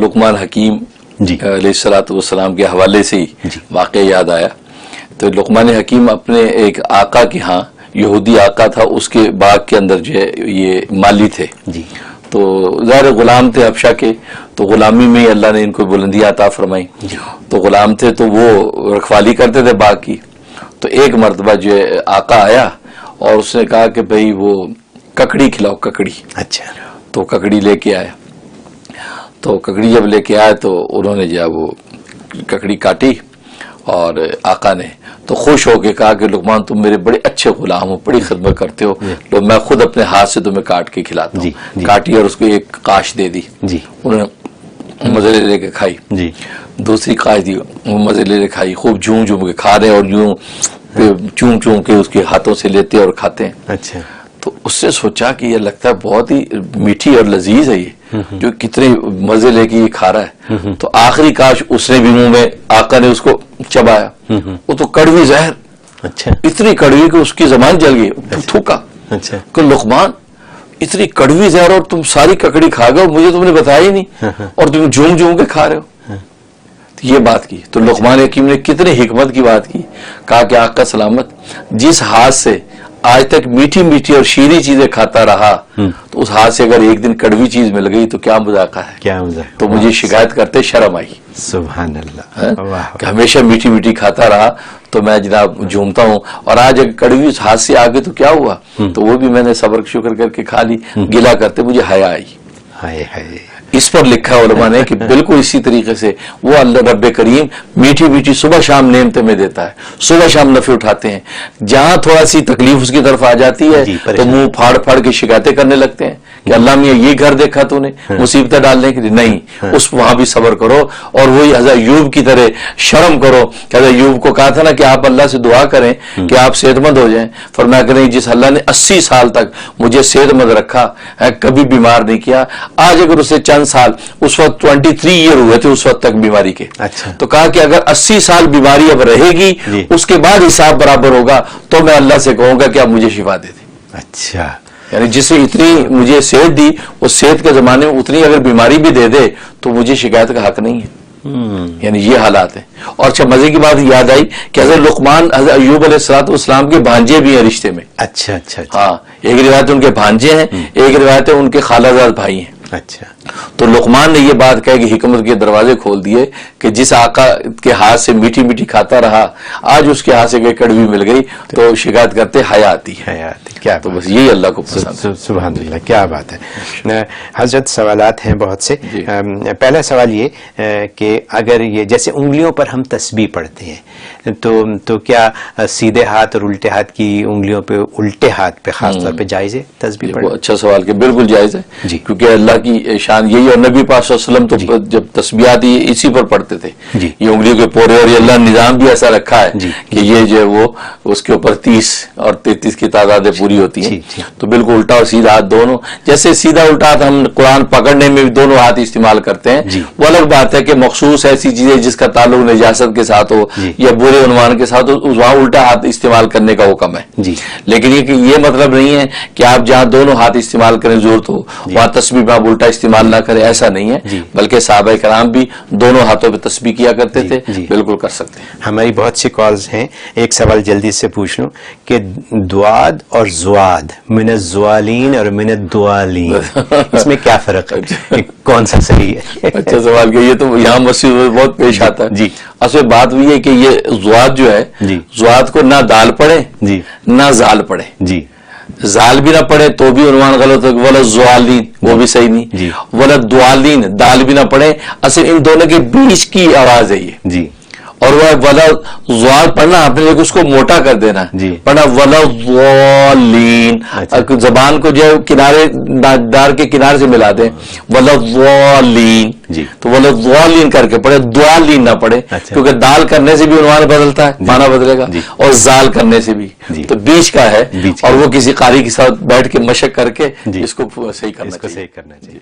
لقمان حکیم علیہ الصلوۃ والسلام کے حوالے سے ہی واقعہ یاد آیا. تو لقمان حکیم اپنے ایک آقا کے ہاں، یہودی آقا تھا، اس کے باغ کے اندر جو ہے یہ مالی تھے. تو ظاہر غلام تھے حبشہ کے، تو غلامی میں اللہ نے ان کو بلندی عطا فرمائی. تو غلام تھے تو وہ رکھوالی کرتے تھے باغ کی. تو ایک مرتبہ جو ہے آقا آیا اور اس نے کہا کہ بھئی وہ ککڑی کھلاؤ، ککڑی. اچھا. تو ککڑی لے کے آیا. تو ککڑی جب لے کے آئے تو انہوں نے جو وہ ککڑی کاٹی اور آقا نے تو خوش ہو کے کہا کہ لقمان تم میرے بڑے اچھے غلام ہو، بڑی خدمت کرتے ہو، تو میں خود اپنے ہاتھ سے تمہیں کاٹ کے کھلاتا ہوں. کاٹی اور اس کو ایک قاش دے دی. انہوں نے مزے لے کے کھائی. دوسری قاش دی، وہ مزے لے کھائی. خوب جھوم جھوم کے کھا رہے اور یوں چوم چوم کے اس کے ہاتھوں سے لیتے اور کھاتے ہیں. اچھا. تو اس سے سوچا کہ یہ لگتا ہے بہت ہی میٹھی اور لذیذ ہے یہ، جو کتنے مزے لے کے یہ کھا رہا ہے. تو آخری کاش اس نے بھی منہ میں، آقا نے اس کو چبایا. وہ تو کڑوی زہر. اچھا. اتنی کڑوی کہ اس کی زبان جل گئی، تھوکا. اچھا. کہ لقمان اتنی کڑوی زہر اور تم ساری ککڑی کھا گئے، مجھے تم نے بتایا ہی نہیں، اور تم جھوم جھوم کے کھا رہے ہو. یہ بات کی تو لقمان حکیم نے کتنے حکمت کی بات کی. کہا کہ آقا سلامت جس ہاتھ سے آج تک میٹھی میٹھی اور شیریں چیزیں کھاتا رہا، تو اس ہاتھ سے اگر ایک دن کڑوی چیز مل گئی تو کیا مذاقہ ہے. کیا مذاقہ. تو مجھے شکایت کرتے شرم آئی. سبحان اللہ. کہ ہمیشہ میٹھی میٹھی کھاتا رہا تو میں جناب جھومتا ہوں، اور آج اگر کڑوی اس ہاتھ سے آگے تو کیا ہوا. تو وہ بھی میں نے صبر شکر کر کے کھا لی. گلا کرتے مجھے حیا آئی. ہائے ہائے. اس پر لکھا علماء نے کہ بالکل اسی طریقے سے وہ اللہ رب کریم میٹھی میٹھی صبح شام نعمتیں میں دیتا ہے، صبح شام نفع اٹھاتے ہیں. جہاں تھوڑا سی تکلیف اس کی طرف آ جاتی ہے تو منہ پھاڑ پھاڑ کے شکایتیں کرنے لگتے ہیں کہ اللہ میاں یہ گھر دیکھا تو نے مصیبتیں ڈالنے کے لیے. نہیں، اس وہاں بھی صبر کرو، اور وہی حضرت ایوب کی طرح شرم کرو کہ حضرت ایوب کو کہا تھا نا کہ آپ اللہ سے دعا کریں کہ آپ صحت مند ہو جائیں. فرمایا کریں جس اللہ نے 80 سال تک مجھے صحت مند رکھا ہے، کبھی بیمار نہیں کیا، آج اگر اسے چند سال، اس وقت 23 ایئر ہوئے تھے اس وقت تک بیماری کے. اچھا. تو کہا کہ اگر 80 سال بیماری اب رہے گی، اس کے بعد حساب برابر ہوگا، تو میں اللہ سے کہوں گا کہ آپ مجھے شفا دے دیں. اچھا. یعنی جسے اتنی مجھے صحت دی، اس صحت کے زمانے میں اتنی اگر بیماری بھی دے دے تو مجھے شکایت کا حق نہیں ہے. یعنی یہ حالات ہیں. اور اچھا مزے کی بات یاد آئی کہ حضرت لقمان حضرت ایوب علیہ السلام کے بھانجے بھی ہیں رشتے میں. اچھا اچھا. ہاں، ایک روایت ان کے بھانجے ہیں، ایک روایت ان کے خالہ زاد بھائی ہیں. اچھا. تو لقمان نے یہ بات کہا کہ حکمت کے دروازے کھول دیے کہ جس آقا کے ہاتھ سے میٹھی میٹھی کھاتا رہا، آج اس کے ہاتھ سے کوئی کڑوی مل گئی تو شکایت کرتے حیا آتی ہے. کیا تو بس یہی اللہ کو پسند ہے. سبحان اللہ. کیا بات ہے. حضرت سوالات ہیں بہت سے. پہلا سوال یہ کہ اگر یہ جیسے انگلیوں پر ہم تسبیح پڑھتے ہیں تو کیا سیدھے ہاتھ اور الٹے ہاتھ کی انگلیوں پہ، الٹے ہاتھ پہ خاص طور پہ جائز ہے تسبیح پڑھنا؟ اچھا سوال کہ بالکل جائز ہے جی، کیونکہ اللہ کی شان یہی، اور نبی پاک صلی اللہ علیہ وسلم تو جب تسبیحات اسی پر پڑھتے تھے یہ انگلیوں کے پورے، اور یہ اللہ نے نظام بھی ایسا رکھا ہے کہ یہ جو ہے وہ اس کے اوپر 30 اور 33 کی تعدادیں پوری ہوتی ہیں. تو بالکل الٹا اور سیدھا ہاتھ دونوں، جیسے سیدھا الٹا ہاتھ ہم قرآن پکڑنے میں بھی دونوں ہاتھ استعمال کرتے ہیں. وہ الگ بات ہے کہ مخصوص ایسی چیزیں جس کا تعلق نجاست کے ساتھ ہو یا برے عنوان کے ساتھ ہو، وہاں الٹا ہاتھ استعمال کرنے کا حکم ہے. لیکن یہ مطلب نہیں ہے کہ آپ جہاں دونوں ہاتھ استعمال کریں ضرورت ہو وہاں تسبیح میں آپ الٹا استعمال نہ کریں، ایسا نہیں ہے. بلکہ صحابہ کرام بھی دونوں ہاتھوں پہ تسبیح کیا کرتے تھے. بالکل کر سکتے ہیں. ہماری بہت سی کالز ہیں. ایک سوال جلدی سے پوچھ لوں کہ دواد اور زواد، من الزوالین اور من الدوالین، اس میں کیا فرق ہے؟ کون سا صحیح ہے؟ اچھا سوال کہ یہ تو یہاں مسجد میں بہت پیش آتا ہے. جی اصل بات یہ ہے کہ یہ زواد جو ہے، زواد کو نہ دال پڑھے نہ زال پڑھے. جی زال بھی نہ پڑھے تو بھی عنوان غلط ہے. ولا زوالین وہ بھی صحیح نہیں. ولا دوالین دال بھی نہ پڑھے. اصل ان دونوں کے بیچ کی آواز ہے یہ. جی اور وہ ولا زوال پڑھنا آپ نے اس کو موٹا کر دینا پڑھنا ولا ضالین. زبان کو جو کنارے دار کے کنارے سے ملا دیں ولا ضالین. تو ولا ضالین کر کے پڑھے، دوالین نہ پڑھے، کیونکہ دال کرنے سے بھی عنوان بدلتا ہے، معنی بدلے گا، اور زال کرنے سے بھی. تو بیچ کا ہے، اور وہ کسی قاری کے ساتھ بیٹھ کے مشق کر کے اس کو صحیح کرنا چاہیے.